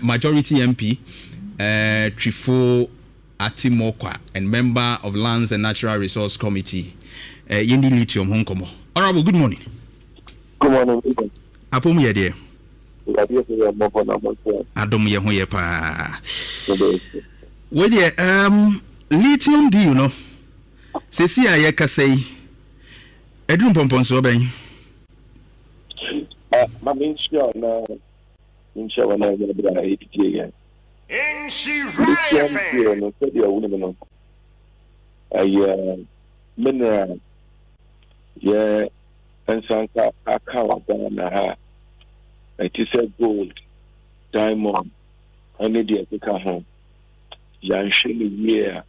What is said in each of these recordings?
majority MP, Trifo Atimokwa, and member of Lands and Natural Resource Committee, Yendi Lithium Honkomo. Honorable, good morning. Good morning. Apom ye dear. Adom ye hoye pa. Well, lithium do you know? Sesi aye kasei. Edrum pompon so ben. Ma min sure na again. Nhyira fan. No said you wouldn't know. Mineral. Yeah, and sanka account na ha. It is a gold, diamond, and the Africa home. Yanshini year,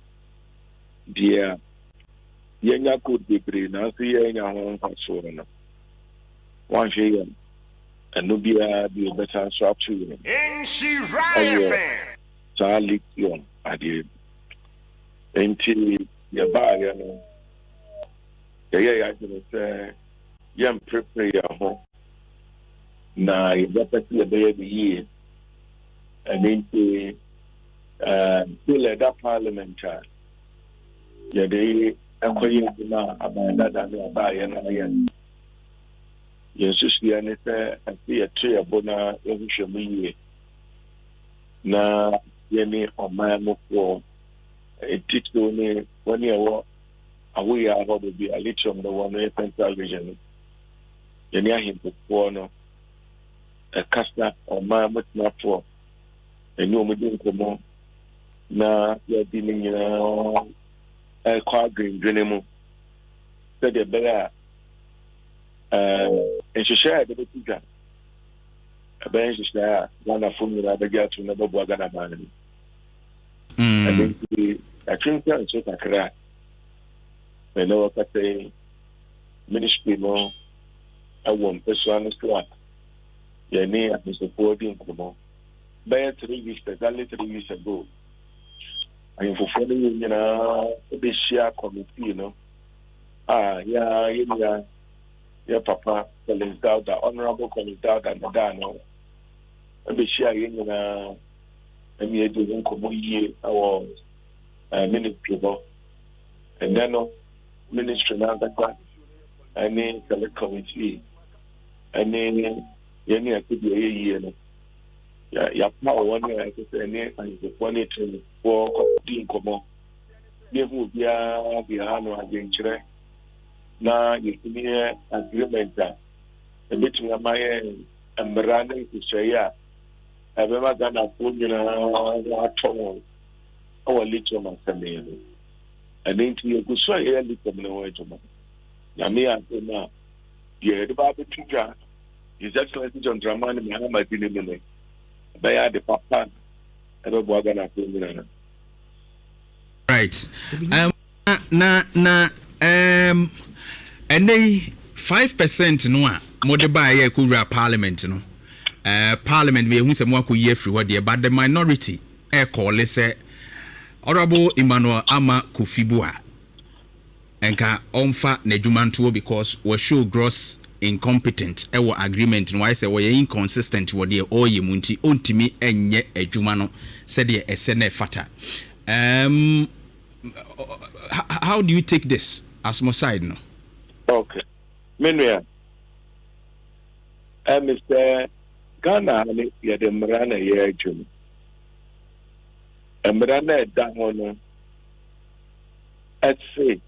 dear. Yenya could be brave, now see Yenya home for so. One year, and Nubia be a better shop to Nhyira fan. Charlie Young, I did. Until your bar, I can say, young prepare your home. Na yɛbɛpɛsɛ yɛbɛyɛ the year and then still at that parliament yɛde ɛkɔyɛ na abandada ne abaayɛ no ayɛ yɛnsusuɛ ne sɛ ɛsɛ yɛto yɛbɔ na yɛhwehwɛ mu yie na yɛne ɔman nofoɔ ɛtitiriw ne wɔne ɛwɔ awoyɛ ahɔ baabi a lithium no wɔ no yɛ central region no yɛne ahempofoɔ no Casta or my much not for a new medium na you're dealing a car green drenemo. Said the better and she shared the teacher. A bench is there, one of whom you the girl to never Bogana man. And then I think that's what I cry. I know what I say, ministry more. I won't persuade us. Yeni at Mr. Supporting Kumo. By 3 weeks, exactly 3 weeks ago. I am for following, the share committee, yeah, Papa, calling out the honorable calling out and the Dano. And the share, and we are doing Kumo our ministry, and then ministry now that I mean, the committee, and then. Yeni akudi ye no ya pa won ya se ne anjefo ne tun for di nkomo ne hu bia bia no agenkyere na yekini agreement a ebetumi amaye amra na ikushaya abema gana ko nyina aton o lithium aseme no anenti yekuso ye lithium no wetuma na me antena ye de ba betuja His Excellency John Dramani Mahama Dinimene, Baya de Papa, and Bogana. Right. And they 5% no more the buy a parliament, parliament may win some more year free what but the minority call let's say Honorable Emmanuel Ama Kufibua and ka onfa nejumantuo because we show gross incompetent ewo agreement no why say we inconsistent wo de oye munti ontimi enye adwuma no said the SNF fata how do you take this as my side no? Okay, Menwea, Mr. Ghana ya de mrana ye adwuma mrana da hono at say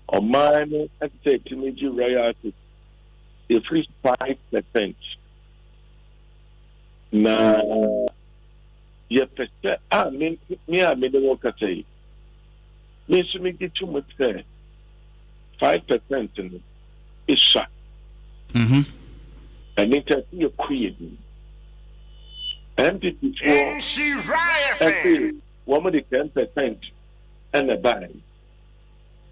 or mine at say to me royalty if free 5%. Na ye pese me the work say me so me get too much say 5% is shot. And it has be a queen. And before Nhyira 10% and a buy.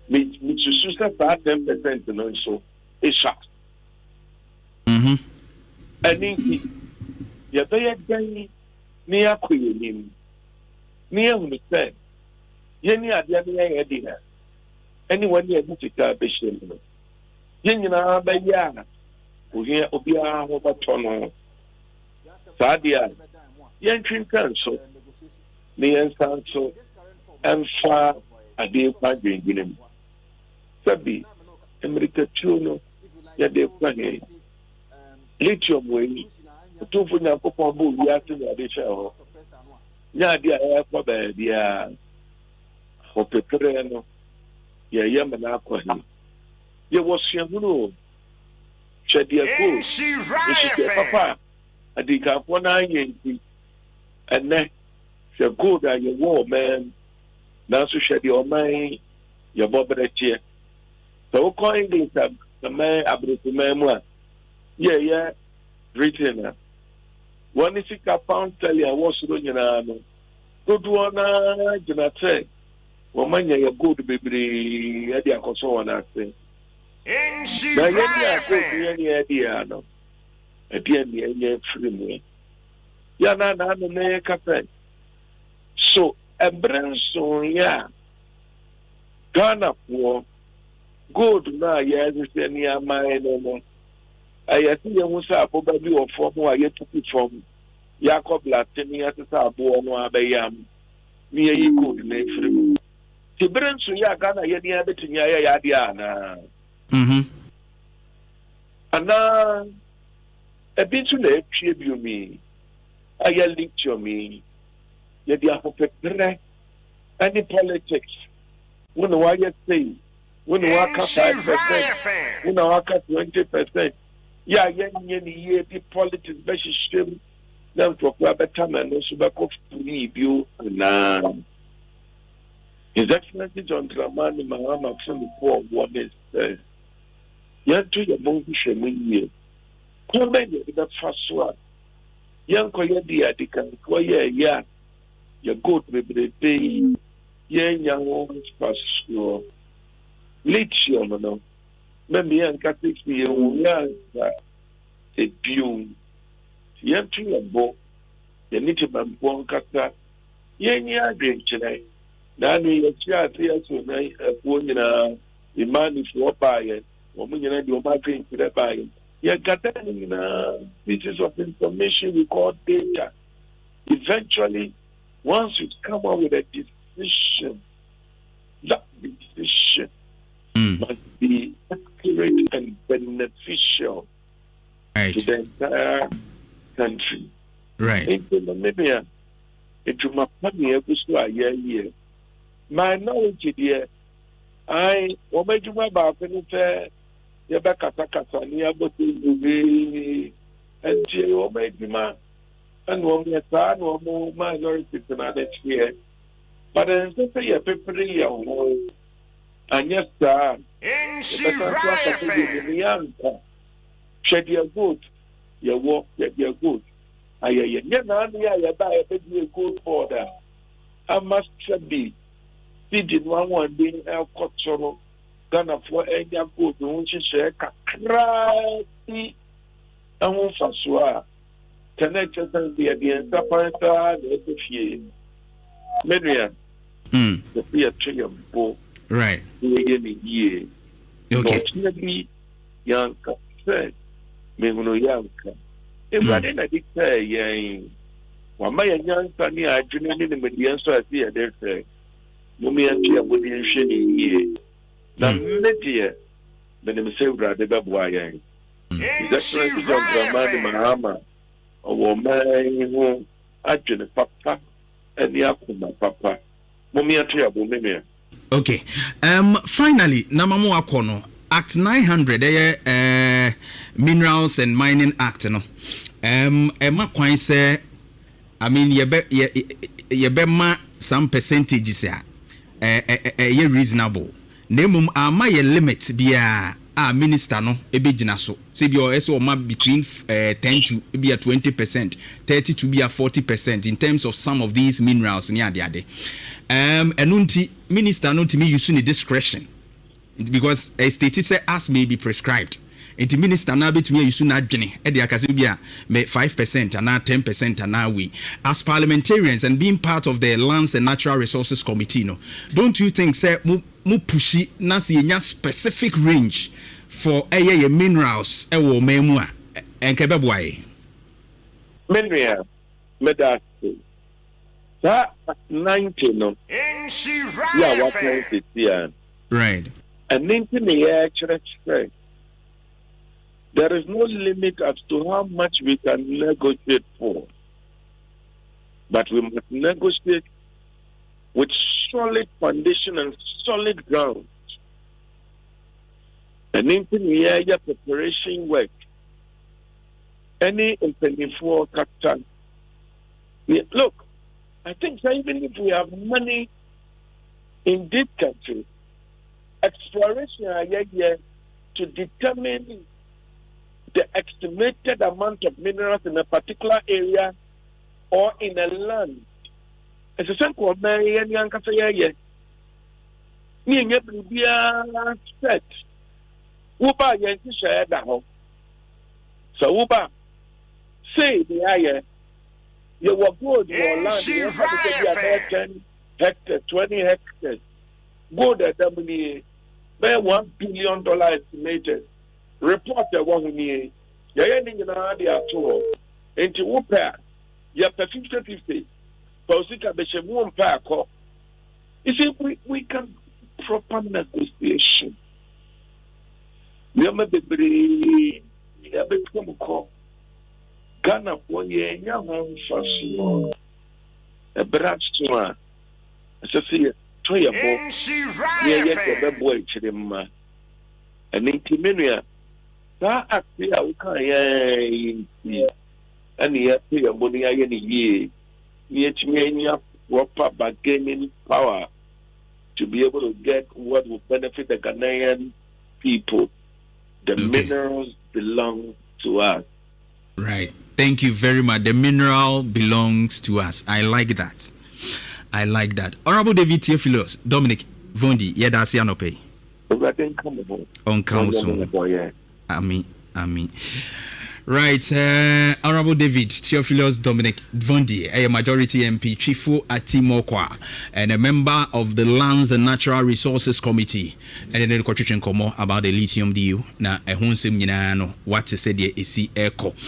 Me to that 10% and also is shot. And in you bear day near queen near me say Yenny at the other dinner. Anyone near Mutika Bishop. Yenna Bayana, who here Obia over Tono Sadia, Yankrin Council, Nian Council, and far a dear Padre Guinean. Sabi, America Chuno, Yade Plane, Lithium way, two for now, Popo, Yatin, Adisha. Yadia, Airport, dear Hopetreno, Yamanaqua. There was Yamuno. Shadia Good, Papa, I think I've 1 eye, and then you're good at your war, man. Now, so shed your mind, your bobber chair. So, calling this the man, Abu Memoir. Yeah, written. One is a pound tell you I was doing an arm. Good one, I do not say. Woman, you're good, baby, Eddie, I console and I say. Idea, no. Again, free. Yana, cafe. So, a branson, yeah. Ghana for good now, yes, any of mine. I think you must have probably or from who I yet to be from Jacob Latin at the Sabo, no Abayam. Near you good name free. The branson, yeah, Ghana, any other thing, yeah. And now, a bit to let you me. I lecture me. Yet the apoplectic any politics. When I say, when I work 5%, when I work 20%. Yeah, the politics, best stream. Then for a better man, also back off to leave you. And His Excellency John Dramani Mahama from the poor one is. Yanto ya bongu shemwe kome ye da faswa yanko ye dia dikan ko ye ya good bebrebe ye nyanwo faswa lithium no me yanka take ye wuya za ebiu yanto ya bo ye niti bambo nkata ye nya adwenkyere na ne ye chia te aso na epo nyina imani fo baye women do marketing to the buy. You're gathering pieces of information we call data. Eventually, once you come up with a decision, that decision must be accurate and beneficial to the entire country. Right. Into Namibia, into Mapani, my knowledge here, I made my back Yabakata near Botu and J. Omedima and one son or more minorities in our next year. But then say a paper and yes, sir, shed your good, your work, your good. I buy a big good order. I must be. Did one being our cultural. Ghana for any good, which is a cry. And one for sure. Connected and the against the parent, the fear. Marian, the fear tree of both. Right. The year. Okay. Young said, Memono Yanka. If I didn't declare, yang, while my young son, I do not need the answer I see, I say. Mummy and Tia would be in year. Na media, but them say brother Babuaya. His Excellency John Dramani Mahama, a woman who actually papa and the Akuma papa. Mummy Atia. Okay. Finally, Namamu Akono, Act 900, Minerals and Mining Act, no. Emma Quine say, I mean, ye be some percentages ye reasonable. Nemum ama ye limit bia minister no ebegina so say bi o eso ma between 10 to be 20%, 30 to be 40% in terms of some of these minerals near the ade enunti minister no timi use ni discretion because a state say as may be prescribed. Inti minister na betumi use na adwene e de akase bia me 5% and 10% and we as parliamentarians and being part of the Lands and Natural Resources Committee no, don't you think say mu pushi na se nya specific range for minerals e wo memu a enke beboae Menria, Medas, that 90 no. Yeah, what Nhyira is here? Right. And 90 the church. There is no limit as to how much we can negotiate for. But we must negotiate with solid foundation and solid ground. And in the preparation work, any impending for capital. Look, I think that even if we have money in this country, exploration to determine the estimated amount of minerals in a particular area or in a land. As a sample of my young Casaya, me and set. Uba Yankee share that home. So Uba say the air, you were good or land, you have to be 10 hectares, 20 hectares. Go there, W. $1 billion estimated. Report the one here. You're ending in idea tour. Into Whooper, you have 50-50. Pausika Beshamoon Parko. You see, we can proper negotiation. We may be become call Ghana 1 year, young fashion. A branch to her. As I see, try a boy, boy, Chidima. And in Timinia. That actually I can't and yet pay a money any year. Yet you proper bargaining power to be able to get what will benefit the Ghanaian people. The minerals belong to us. Right. Thank you very much. The mineral belongs to us. I like that. I like that. Honorable David Theophilus, Dominic, Vondee, that's Yanope. On council. Amen. Right, Honorable David Theophilus Dominic Vondee, a majority MP, Chifu Atimokwa, and a member of the Lands and Natural Resources Committee, and then the question about the lithium deal. Now, a hunsim yinano, what to say the AC echo.